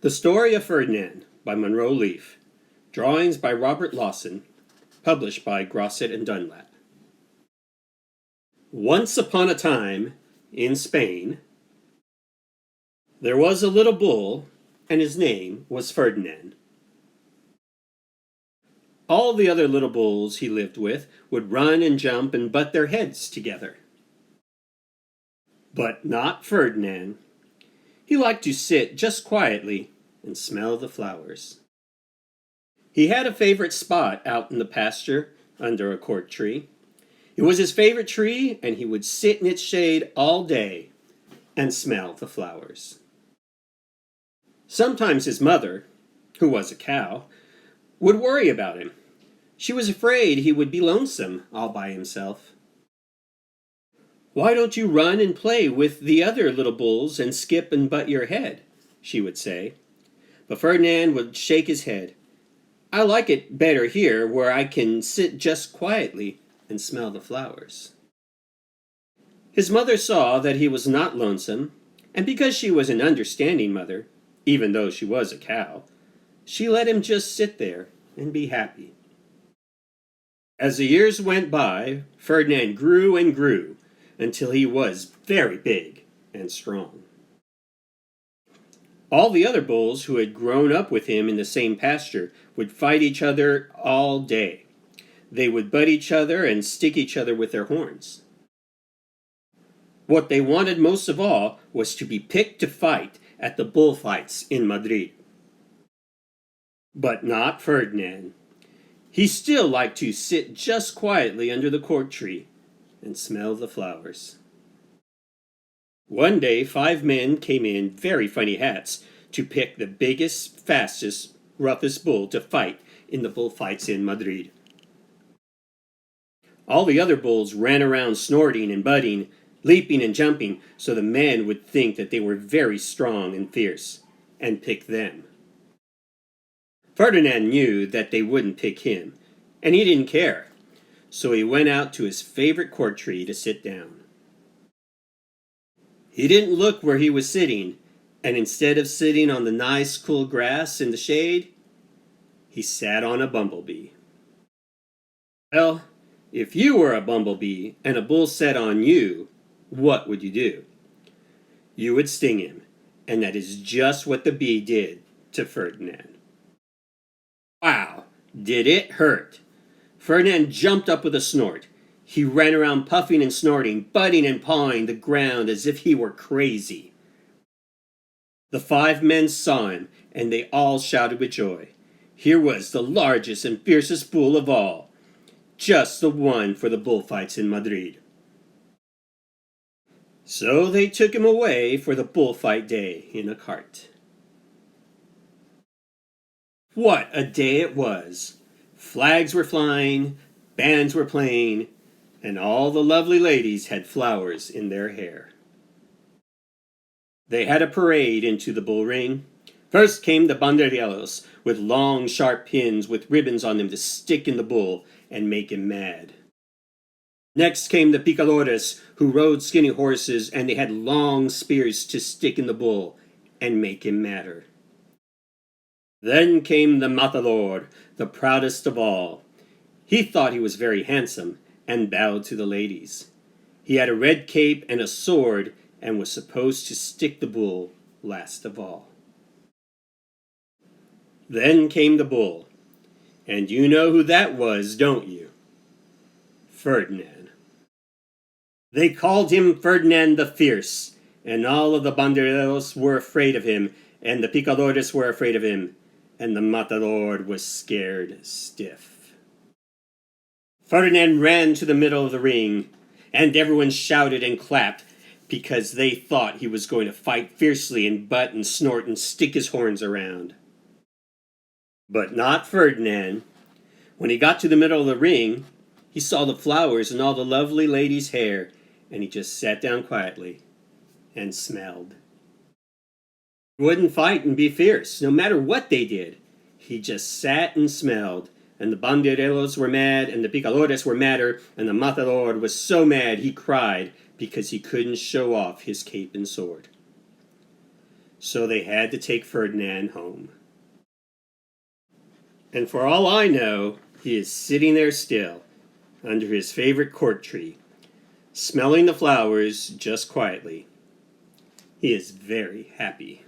The Story of Ferdinand by Monroe Leaf. Drawings by Robert Lawson. Published by Grosset and Dunlap. Once upon a time, in Spain, there was a little bull, and his name was Ferdinand. All the other little bulls he lived with would run and jump and butt their heads together. But not Ferdinand. He liked to sit just quietly and smell the flowers. He had a favorite spot out in the pasture under a cork tree. It was his favorite tree, and he would sit in its shade all day and smell the flowers. Sometimes his mother, who was a cow, would worry about him. She was afraid he would be lonesome all by himself. "Why don't you run and play with the other little bulls and skip and butt your head?" she would say. But Ferdinand would shake his head. "I like it better here, where I can sit just quietly and smell the flowers." His mother saw that he was not lonesome, and because she was an understanding mother, even though she was a cow, she let him just sit there and be happy. As the years went by, Ferdinand grew and grew until he was very big and strong. All the other bulls who had grown up with him in the same pasture would fight each other all day. They would butt each other and stick each other with their horns. What they wanted most of all was to be picked to fight at the bullfights in Madrid. But not Ferdinand. He still liked to sit just quietly under the cork tree and smell the flowers. One day, 5 men came in very funny hats to pick the biggest, fastest, roughest bull to fight in the bullfights in Madrid. All the other bulls ran around snorting and butting, leaping and jumping, so the men would think that they were very strong and fierce, and pick them. Ferdinand knew that they wouldn't pick him, and he didn't care, so he went out to his favorite cork tree to sit down. He didn't look where he was sitting, and instead of sitting on the nice cool grass in the shade, he sat on a bumblebee. Well, if you were a bumblebee and a bull sat on you, what would you do? You would sting him, and that is just what the bee did to Ferdinand. Wow, did it hurt! Ferdinand jumped up with a snort. He ran around puffing and snorting, butting and pawing the ground as if he were crazy. The 5 men saw him, and they all shouted with joy. Here was the largest and fiercest bull of all, just the one for the bullfights in Madrid. So they took him away for the bullfight day in a cart. What a day it was! Flags were flying, bands were playing, and all the lovely ladies had flowers in their hair. They had a parade into the bull ring. First came the banderilleros, with long, sharp pins with ribbons on them to stick in the bull and make him mad. Next came the picadores, who rode skinny horses, and they had long spears to stick in the bull and make him madder. Then came the matador, the proudest of all. He thought he was very handsome, and bowed to the ladies. He had a red cape and a sword, and was supposed to stick the bull last of all. Then came the bull, and you know who that was, don't you? Ferdinand. They called him Ferdinand the Fierce, and all of the banderilleros were afraid of him, and the picadores were afraid of him, and the matador was scared stiff. Ferdinand ran to the middle of the ring, and everyone shouted and clapped because they thought he was going to fight fiercely and butt and snort and stick his horns around. But not Ferdinand. When he got to the middle of the ring, he saw the flowers and all the lovely ladies' hair, and he just sat down quietly and smelled. He wouldn't fight and be fierce, no matter what they did. He just sat and smelled, and the banderilleros were mad, and the picadores were madder, and the matador was so mad he cried because he couldn't show off his cape and sword. so they had to take Ferdinand home. And for all I know, he is sitting there still, under his favorite court tree, smelling the flowers just quietly. He is very happy.